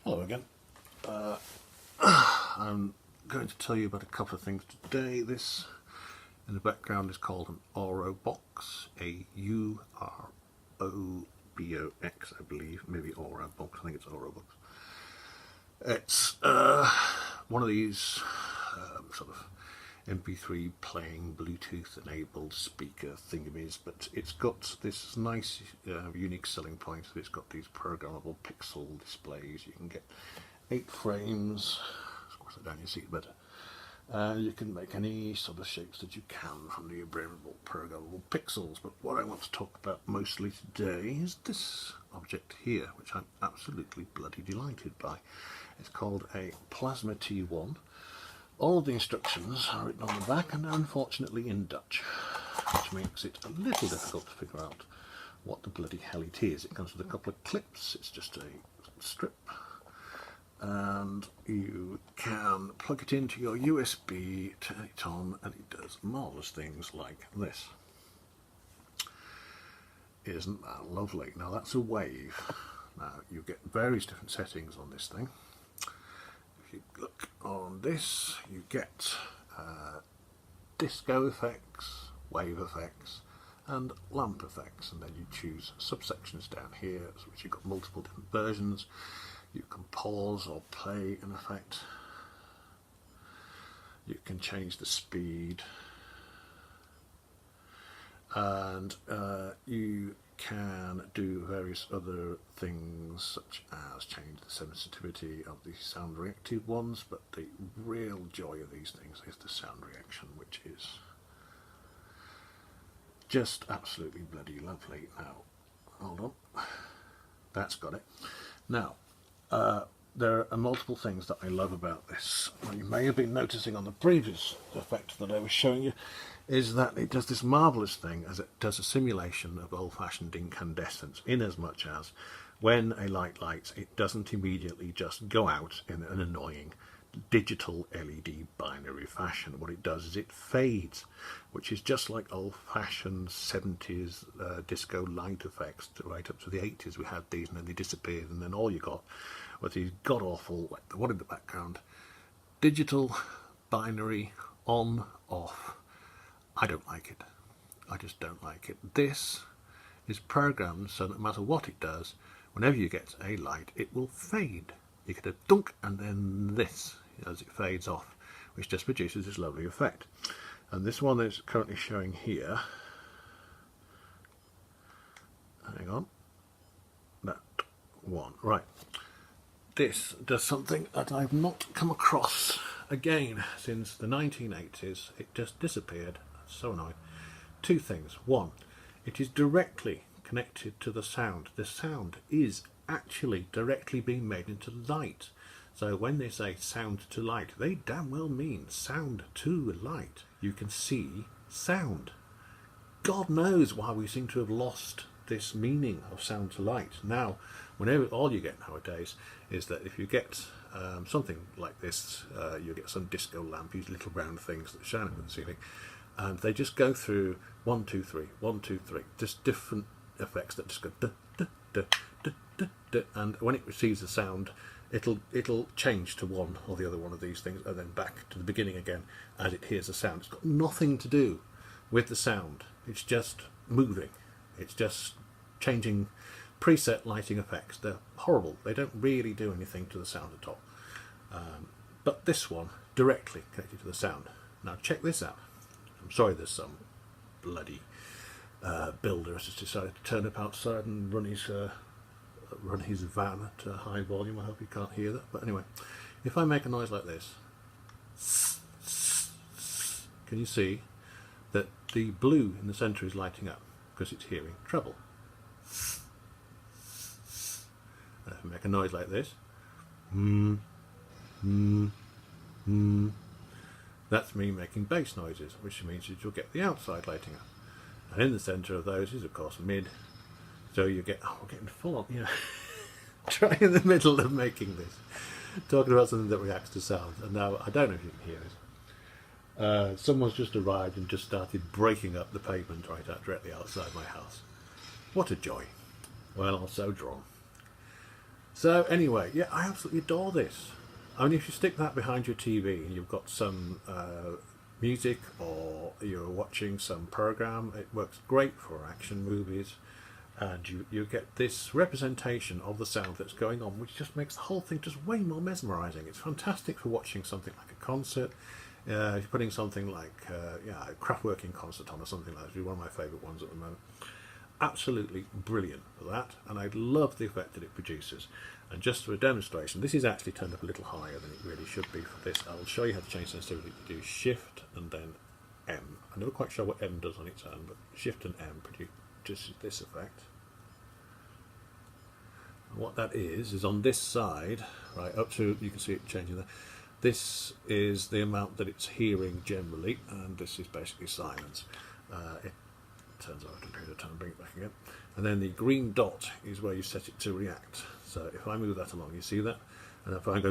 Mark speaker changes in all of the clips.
Speaker 1: Hello again. I'm going to tell you about a couple of things today. This in the background is called an Auro box, A-U-R-O-B-O-X, I believe, maybe Auro box. I think it's Auro box. It's one of these sort of MP3 playing Bluetooth enabled speaker thingamies, but it's got this nice unique selling point. It's got these programmable pixel displays. You can get 8 frames. Squash it down, you see it better. You can make any sort of shapes that you can from the programmable pixels, but what I want to talk about mostly today is this object here, which I'm absolutely bloody delighted by. It's called a Plasma T1. All of the instructions are written on the back and they're unfortunately in Dutch, which makes it a little difficult to figure out what the bloody hell it is. It comes with a couple of clips. It's just a strip, and you can plug it into your USB, turn it on, and it does marvellous things like this. Isn't that lovely? Now that's a wave. Now you get various different settings on this thing. If you look on this, you get disco effects, wave effects, and lamp effects, and then you choose subsections down here, which you've got multiple different versions. You can pause or play an effect. You can change the speed, and you can do various other things such as change the sensitivity of the sound reactive ones, but the real joy of these things is the sound reaction, which is just absolutely bloody lovely. Now, hold on, that's got it. Now, there are multiple things that I love about this. What you may have been noticing on the previous effect that I was showing you is that it does this marvellous thing as it does a simulation of old-fashioned incandescence, in as much as when a light lights, it doesn't immediately just go out in an annoying digital LED binary fashion. What it does is it fades, which is just like old-fashioned 70s disco light effects. Right up to the 80s we had these, and then they disappeared, and then all you got was these god-awful, like the one in the background, digital binary on off. I don't like it. I just don't like it. This is programmed so that no matter what it does, whenever you get a light, it will fade. You get a dunk and then this as it fades off, which just produces this lovely effect. And this one is currently showing here, hang on, that one, right. This does something that I've not come across again since the 1980s. It just disappeared. So annoying. 2 things. 1, it is directly connected to the sound. The sound is actually directly being made into light. So when they say sound to light, they damn well mean sound to light. You can see sound. God knows why we seem to have lost this meaning of sound to light. Now, whenever all you get nowadays is that if you get something like this, you get some disco lamp, these little round things that shine up at the ceiling, and they just go through 1, 2, 3, 1, 2, 3, just different effects that just go duh, duh, duh, duh, duh, duh, and when it receives the sound, it'll change to one or the other one of these things, and then back to the beginning again as it hears the sound. It's got nothing to do with the sound. It's just moving. It's just changing preset lighting effects. They're horrible. They don't really do anything to the sound at all. But this one directly connected to the sound. Now check this out. I'm sorry, there's some bloody builder has just decided to turn up outside and run his van at a high volume. I hope you can't hear that. But anyway, if I make a noise like this, can you see that the blue in the centre is lighting up because it's hearing treble? And if I make a noise like this, that's me making bass noises, which means that you'll get the outside lighting up. And in the centre of those is, of course, mid. So you get, oh, we're getting full on, you know, trying in the middle of making this, talking about something that reacts to sound. And now, I don't know if you can hear it. Someone's just arrived and just started breaking up the pavement right out directly outside my house. What a joy. Well, I'm so drawn. So anyway, yeah, I absolutely adore this. I mean, if you stick that behind your TV and you've got some music or you're watching some program, it works great for action movies, and you get this representation of the sound that's going on, which just makes the whole thing just way more mesmerising. It's fantastic for watching something like a concert. If you're putting something like a Kraftwerking concert on or something like that, which is one of my favourite ones at the moment. Absolutely brilliant for that, and I love the effect that it produces. And just for a demonstration, this is actually turned up a little higher than it really should be for this. I'll show you how to change sensitivity. To do Shift and then M. I'm never quite sure what M does on its own, but Shift and M produces this effect. And what that is on this side, right up to, you can see it changing there. This is the amount that it's hearing generally, and this is basically silence. It turns off after a period of time, bring it back again. And then the green dot is where you set it to react. So if I move that along, you see that? And if I go,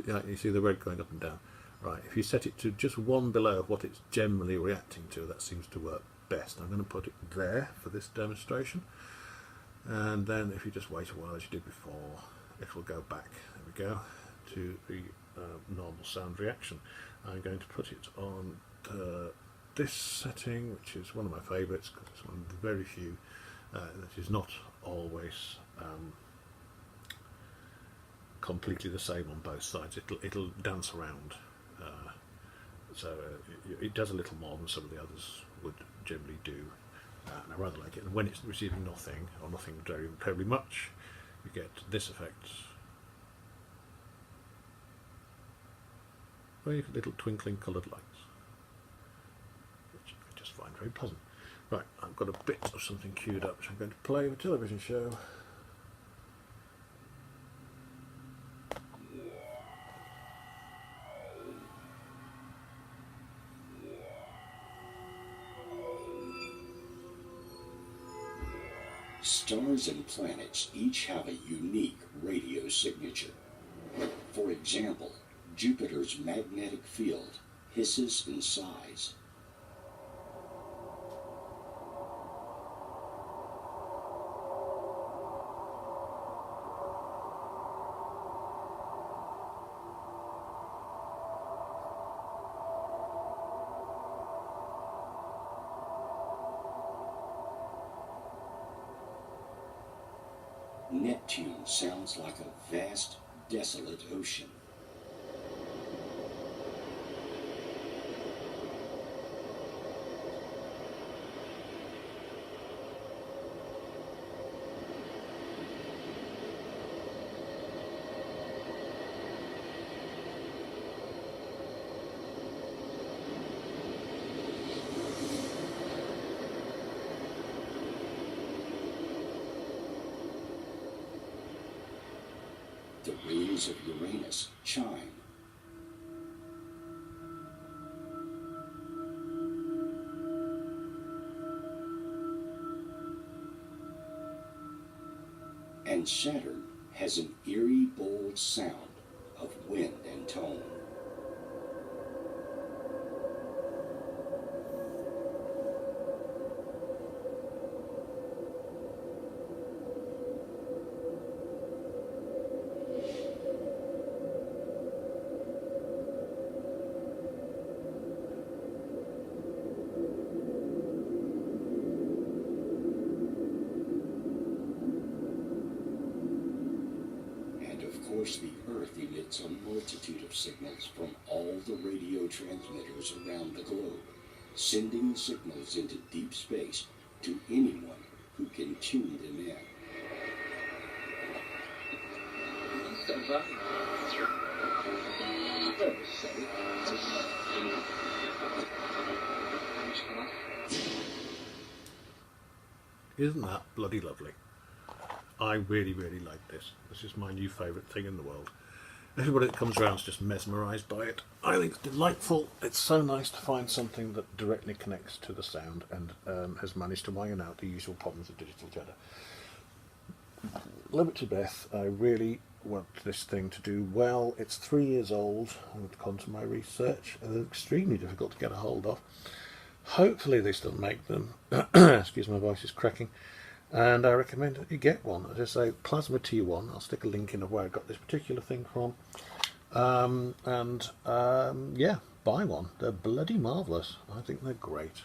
Speaker 1: yeah, you see the red going up and down. Right, if you set it to just one below what it's generally reacting to, that seems to work best. I'm going to put it there for this demonstration. And then if you just wait a while, as you did before, it will go back, there we go, to the normal sound reaction. I'm going to put it on this setting, which is one of my favourites because it's one of the very few that is not always completely the same on both sides. It'll dance around, so it does a little more than some of the others would generally do, and I rather like it. And when it's receiving nothing or nothing very terribly much, you get this effect. Well, you get little twinkling coloured lights, which I just find very pleasant. Right, I've got a bit of something queued up which I'm going to play, a television show.
Speaker 2: Stars and planets each have a unique radio signature. For example, Jupiter's magnetic field hisses and sighs. Neptune sounds like a vast, desolate ocean. The rings of Uranus chime. And Saturn has an eerie, bold sound of wind and tone. Of course, the Earth emits a multitude of signals from all the radio transmitters around the globe, sending signals into deep space to anyone who can tune them in.
Speaker 1: Isn't that bloody lovely? I really, really like this. This is my new favourite thing in the world. Everybody that comes around is just mesmerised by it. I think it's delightful. It's so nice to find something that directly connects to the sound and has managed to iron out the usual problems of digital cheddar. Love it to death. I really want this thing to do well. It's 3 years old. I've gone to my research. They're extremely difficult to get a hold of. Hopefully they still make them. Excuse my voice is cracking. and I recommend that you get one. As I say, Plasma T1. I'll stick a link in of where I got this particular thing from. Yeah, buy one. They're bloody marvellous. I think they're great.